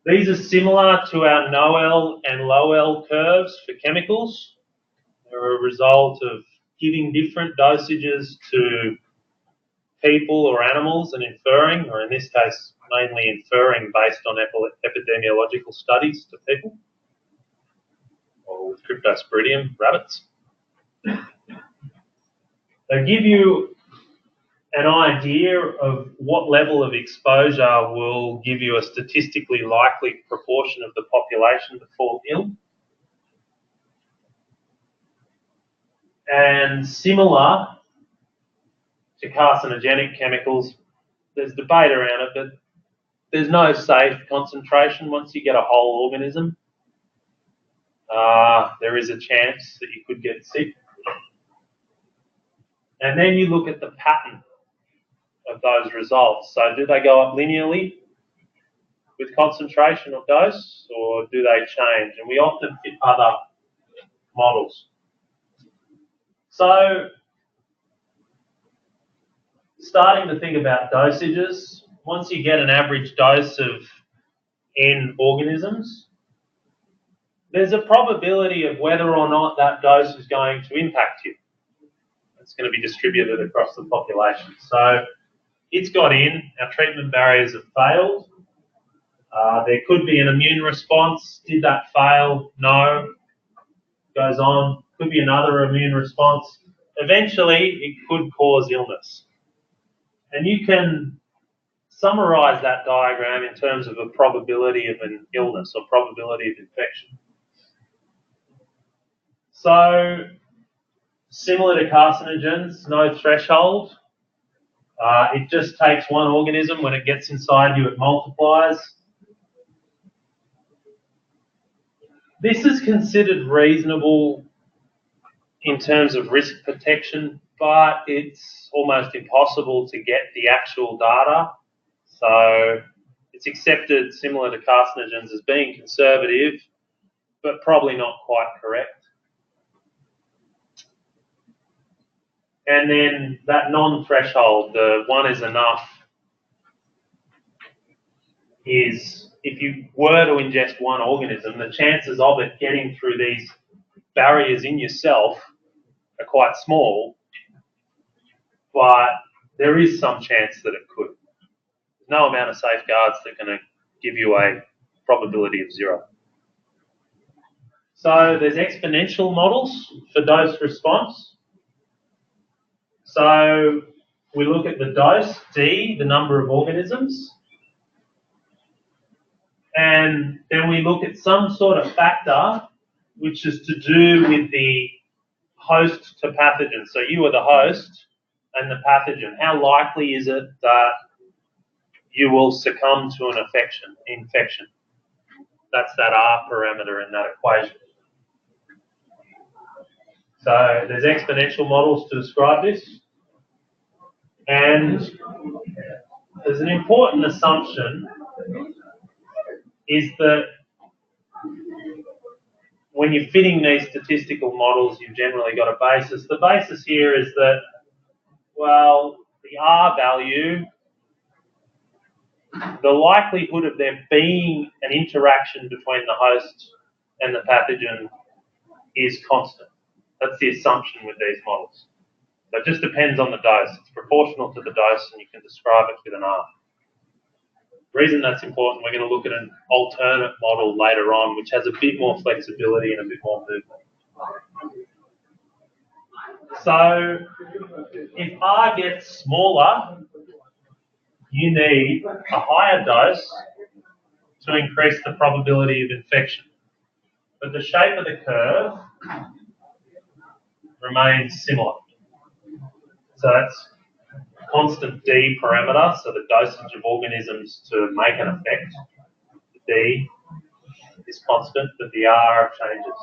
These are similar to our NOEL and LOEL curves for chemicals. They're a result of giving different dosages to people or animals and inferring, or in this case, mainly inferring based on epidemiological studies to people, or with Cryptosporidium, rabbits. They give you an idea of what level of exposure will give you a statistically likely proportion of the population to fall ill. And similar to carcinogenic chemicals, there's debate around it, but there's no safe concentration. Once you get a whole organism, there is a chance that you could get sick. And then you look at the pattern of those results. So do they go up linearly? with concentration or dose, or do they change? And we often fit other models. So, starting to think about dosages, once you get an average dose of N organisms, there's a probability of whether or not that dose is going to impact you. It's going to be distributed across the population. So it's got in, our treatment barriers have failed. There could be an immune response. Did that fail? No. Goes on. Could be another immune response. Eventually, it could cause illness. And you can summarize that diagram in terms of a probability of an illness or probability of infection. So, similar to carcinogens, no threshold. It just takes one organism. When it gets inside you, it multiplies. This is considered reasonable in terms of risk protection, but it's almost impossible to get the actual data. So it's accepted, similar to carcinogens, as being conservative, but probably not quite correct. And then that non-threshold, the one is enough, is if you were to ingest one organism, the chances of it getting through these barriers in yourself are quite small, but there is some chance that it could. There's no amount of safeguards that are going to give you a probability of 0. So there's exponential models for dose response. So we look at the dose, D, the number of organisms, and then we look at some sort of factor which is to do with the host to pathogen. So you are the host and the pathogen. How likely is it that you will succumb to an infection? That's that R parameter in that equation. So there's exponential models to describe this. And there's an important assumption is that when you're fitting these statistical models, you've generally got a basis. The basis here is that, well, the R value, the likelihood of there being an interaction between the host and the pathogen is constant. That's the assumption with these models. So it just depends on the dose. It's proportional to the dose, and you can describe it with an R. The reason that's important, we're going to look at an alternate model later on, which has a bit more flexibility and a bit more movement. So if R gets smaller, you need a higher dose to increase the probability of infection. But the shape of the curve remains similar. So that's constant D parameter, so the dosage of organisms to make an effect. The D is constant, but the R changes.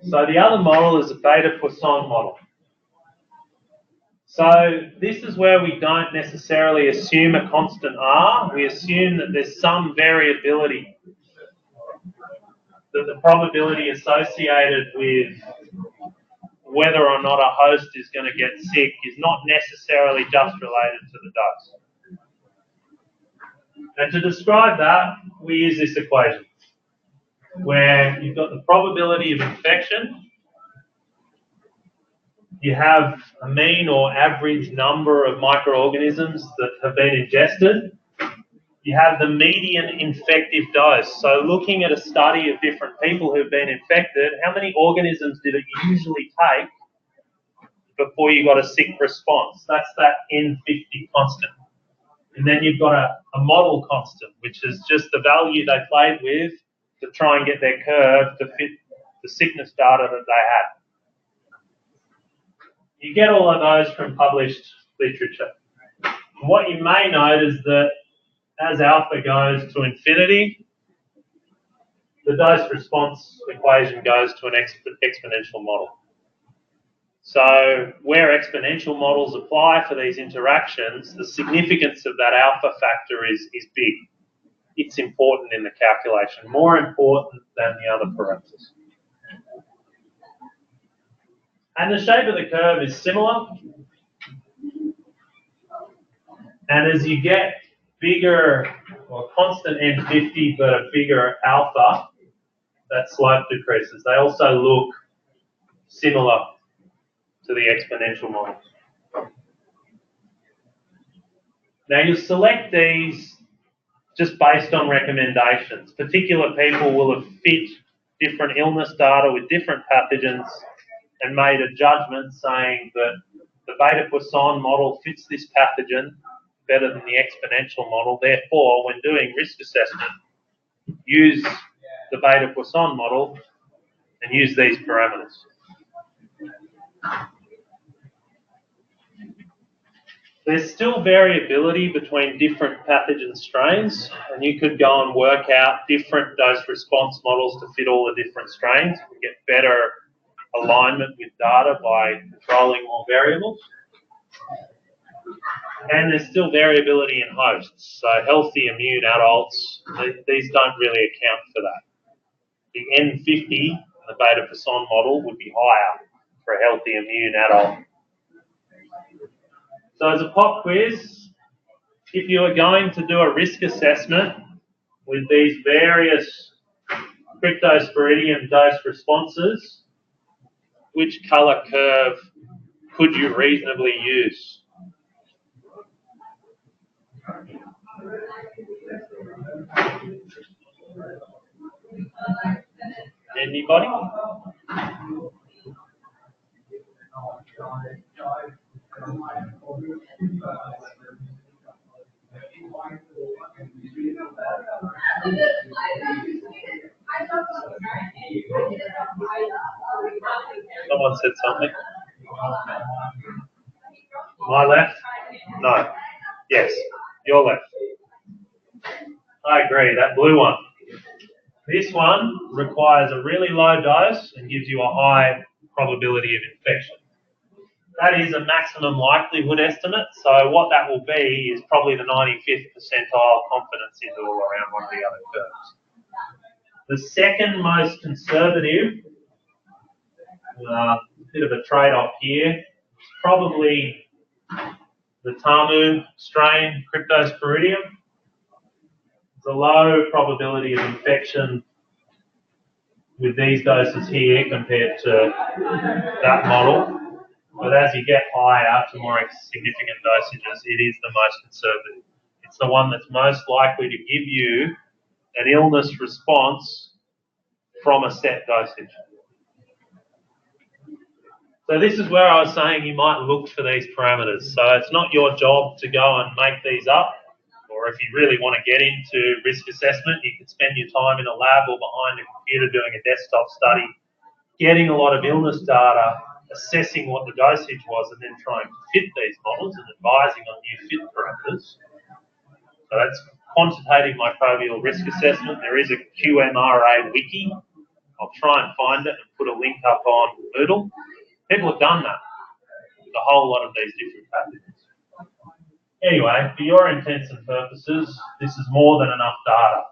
So the other model is a beta-Poisson model. So this is where we don't necessarily assume a constant R. We assume that there's some variability, that the probability associated with whether or not a host is going to get sick is not necessarily just related to the dose. And to describe that, we use this equation, where you've got the probability of infection, you have a mean or average number of microorganisms that have been ingested, you have the median infective dose. So looking at a study of different people who've been infected, how many organisms did it usually take before you got a sick response? That's that N50 constant. And then you've got a model constant, which is just the value they played with to try and get their curve to fit the sickness data that they had. You get all of those from published literature. And what you may note is that as alpha goes to infinity, the dose response equation goes to an exponential model. So where exponential models apply for these interactions, the significance of that alpha factor is big. It's important in the calculation, more important than the other parameters. And the shape of the curve is similar. And as you get bigger, well, constant N50, but a bigger alpha, that slope decreases. They also look similar to the exponential models. Now you select these just based on recommendations. Particular people will have fit different illness data with different pathogens and made a judgment saying that the beta-Poisson model fits this pathogen better than the exponential model. Therefore, when doing risk assessment, use the beta-Poisson model and use these parameters. There's still variability between different pathogen strains, and you could go and work out different dose-response models to fit all the different strains and get better alignment with data by controlling more variables. And there's still variability in hosts, so healthy immune adults, these don't really account for that. The N50, the beta-Poisson model, would be higher for a healthy immune adult. So as a pop quiz, if you are going to do a risk assessment with these various cryptosporidium dose responses, which colour curve could you reasonably use? Anybody? Someone said something. My left? No. Yes, your left. I agree, that blue one. This one requires a really low dose and gives you a high probability of infection. That is a maximum likelihood estimate, so what that will be is probably the 95th percentile confidence interval around one of the other curves. The second most conservative, bit of a trade-off here, is probably the Tamu strain Cryptosporidium. It's a low probability of infection with these doses here compared to that model. But as you get higher to more significant dosages, it is the most conservative. It's the one that's most likely to give you an illness response from a set dosage. So this is where I was saying you might look for these parameters. So it's not your job to go and make these up, or if you really want to get into risk assessment, you can spend your time in a lab or behind a computer doing a desktop study, getting a lot of illness data, assessing what the dosage was, and then trying to fit these models and advising on new fit parameters. So that's quantitative microbial risk assessment. There is a QMRA wiki. I'll try and find it and put a link up on Moodle. People have done that with a whole lot of these different pathogens. Anyway, for your intents and purposes, this is more than enough data.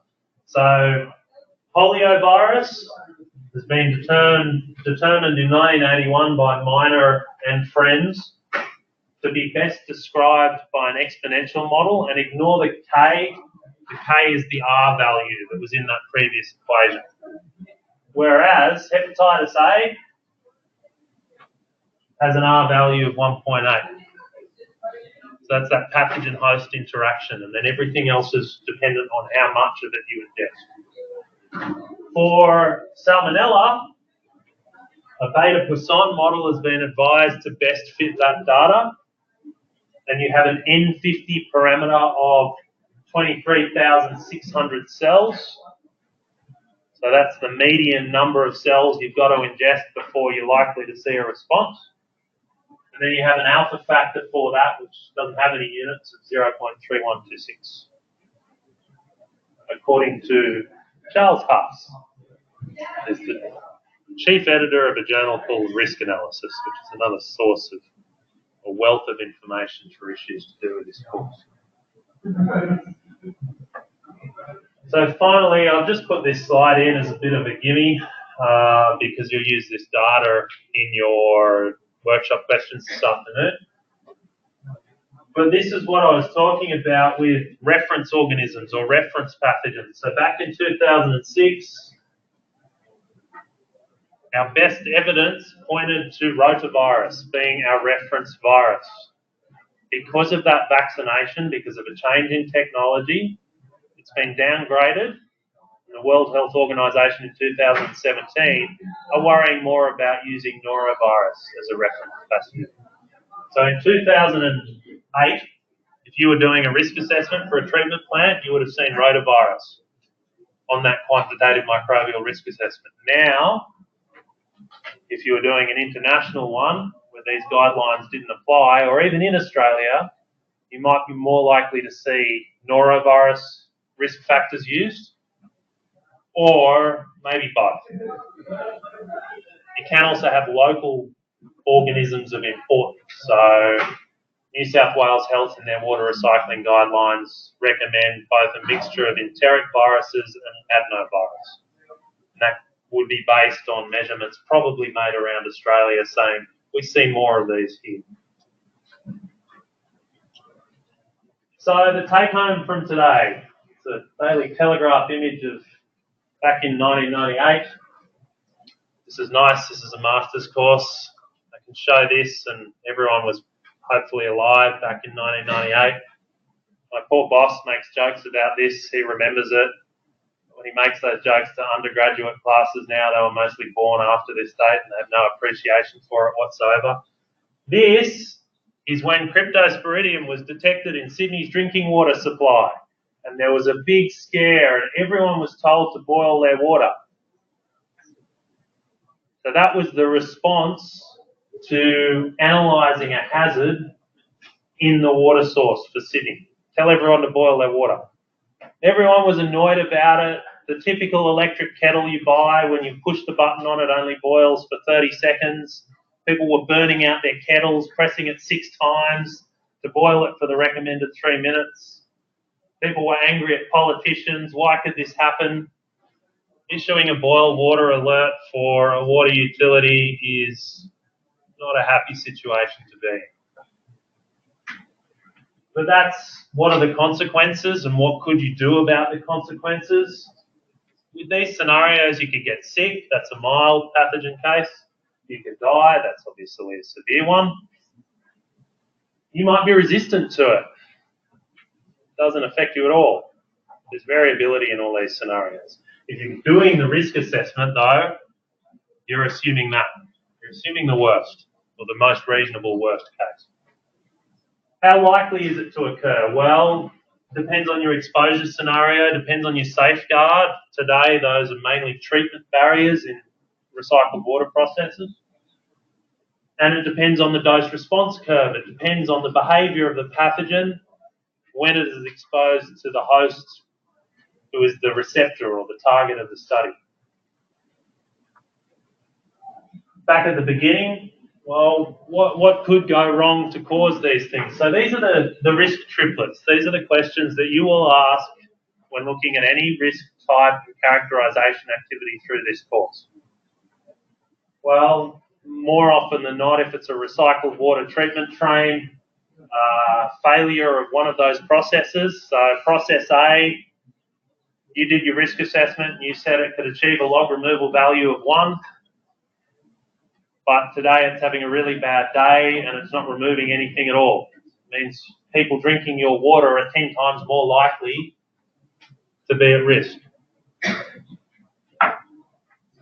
So poliovirus has been determined in 1981 by Miner and friends to be best described by an exponential model, and ignore the K. The K is the R value that was in that previous equation. Whereas hepatitis A has an R value of 1.8. So that's that pathogen-host interaction, and then everything else is dependent on how much of it you ingest. For Salmonella, a beta-Poisson model has been advised to best fit that data, and you have an N50 parameter of 23,600 cells. So that's the median number of cells you've got to ingest before you're likely to see a response. And then you have an alpha factor for that, which doesn't have any units, of 0.3126, according to Charles Huss. chief editor of a journal called Risk Analysis, which is another source of a wealth of information for issues to do with this course. So finally, I've just put this slide in as a bit of a gimme because you'll use this data in your workshop questions this afternoon. But this is what I was talking about with reference organisms or reference pathogens. So back in 2006, our best evidence pointed to rotavirus being our reference virus. Because of that vaccination, because of a change in technology, it's been downgraded. The World Health Organization in 2017 are worrying more about using norovirus as a reference pathogen. So in 2008, if you were doing a risk assessment for a treatment plant, you would have seen rotavirus on that quantitative microbial risk assessment. Now, if you were doing an international one where these guidelines didn't apply, or even in Australia, you might be more likely to see norovirus risk factors used, or maybe both. You can also have local organisms of importance. So New South Wales Health in their water recycling guidelines recommend both a mixture of enteric viruses and adenovirus. And that would be based on measurements probably made around Australia saying we see more of these here. So the take home from today, it's a Daily Telegraph image of back in 1998. This is nice, this is a master's course. I can show this and everyone was hopefully alive back in 1998. My poor boss makes jokes about this, he remembers it. When he makes those jokes to undergraduate classes now, they were mostly born after this date and they have no appreciation for it whatsoever. This is when Cryptosporidium was detected in Sydney's drinking water supply. And there was a big scare and everyone was told to boil their water. So that was the response to analysing a hazard in the water source for Sydney. Tell everyone to boil their water. Everyone was annoyed about it. The typical electric kettle you buy, when you push the button on it, only boils for 30 seconds. People were burning out their kettles, pressing it 6 times to boil it for the recommended 3 minutes. People were angry at politicians. Why could this happen? Issuing a boil water alert for a water utility is not a happy situation to be in. But that's what are the consequences and what could you do about the consequences? With these scenarios, you could get sick, that's a mild pathogen case. You could die, that's obviously a severe one. You might be resistant to it. It doesn't affect you at all. There's variability in all these scenarios. If you're doing the risk assessment, though, you're assuming that. You're assuming the worst, or the most reasonable worst case. How likely is it to occur? Well, depends on your exposure scenario, depends on your safeguard. Today, those are mainly treatment barriers in recycled water processes. And it depends on the dose response curve. It depends on the behaviour of the pathogen when it is exposed to the host who is the receptor or the target of the study. Back at the beginning, well, what could go wrong to cause these things? So these are the risk triplets. These are the questions that you will ask when looking at any risk type and characterisation activity through this course. Well, more often than not, if it's a recycled water treatment train, failure of one of those processes. So process A, you did your risk assessment and you said it could achieve a log removal value of 1. But today it's having a really bad day and it's not removing anything at all. It means people drinking your water are 10 times more likely to be at risk.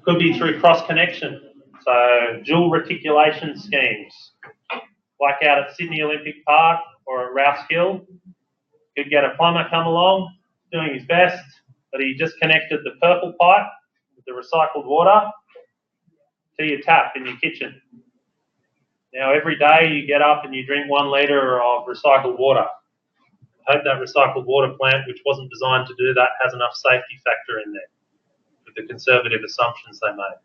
Could be through cross-connection, so dual reticulation schemes, like out at Sydney Olympic Park or at Rouse Hill. Could get a plumber come along, doing his best, but he just connected the purple pipe with the recycled water to your tap in your kitchen. Now, every day you get up and you drink 1 litre of recycled water. I hope that recycled water plant, which wasn't designed to do that, has enough safety factor in there with the conservative assumptions they made.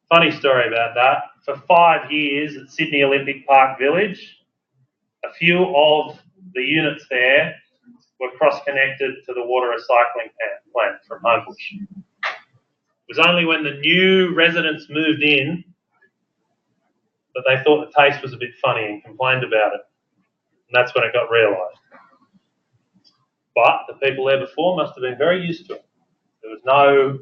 Funny story about that. For 5 years at Sydney Olympic Park Village, a few of the units there were cross-connected to the water recycling plant from Homebush. It was only when the new residents moved in that they thought the taste was a bit funny and complained about it. And that's when it got realised. But the people there before must have been very used to it. There was no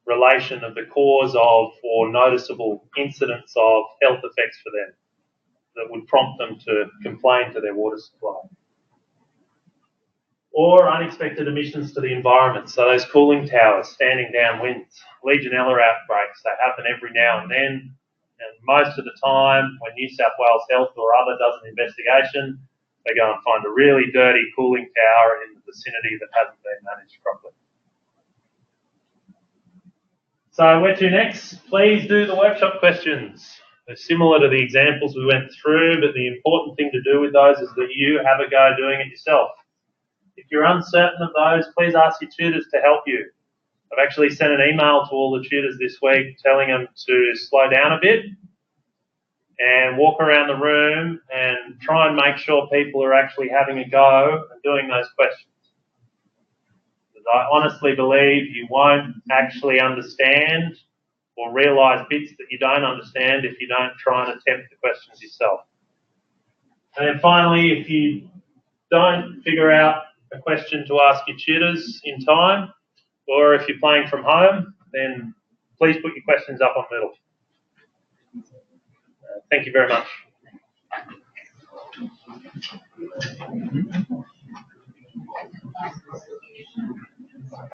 relation of the cause of or noticeable incidents of health effects for them that would prompt them to complain to their water supply. Or unexpected emissions to the environment, so those cooling towers, standing downwinds, Legionella outbreaks, they happen every now and then, and most of the time when New South Wales Health or other does an investigation, they go and find a really dirty cooling tower in the vicinity that hasn't been managed properly. So where to next? Please do the workshop questions. They're similar to the examples we went through, but the important thing to do with those is that you have a go doing it yourself. If you're uncertain of those, please ask your tutors to help you. I've actually sent an email to all the tutors this week telling them to slow down a bit and walk around the room and try and make sure people are actually having a go and doing those questions. I honestly believe you won't actually understand or realise bits that you don't understand if you don't try and attempt the questions yourself. And then finally, if you don't figure out a question to ask your tutors in time, or if you're playing from home, then please put your questions up on Moodle. Thank you very much.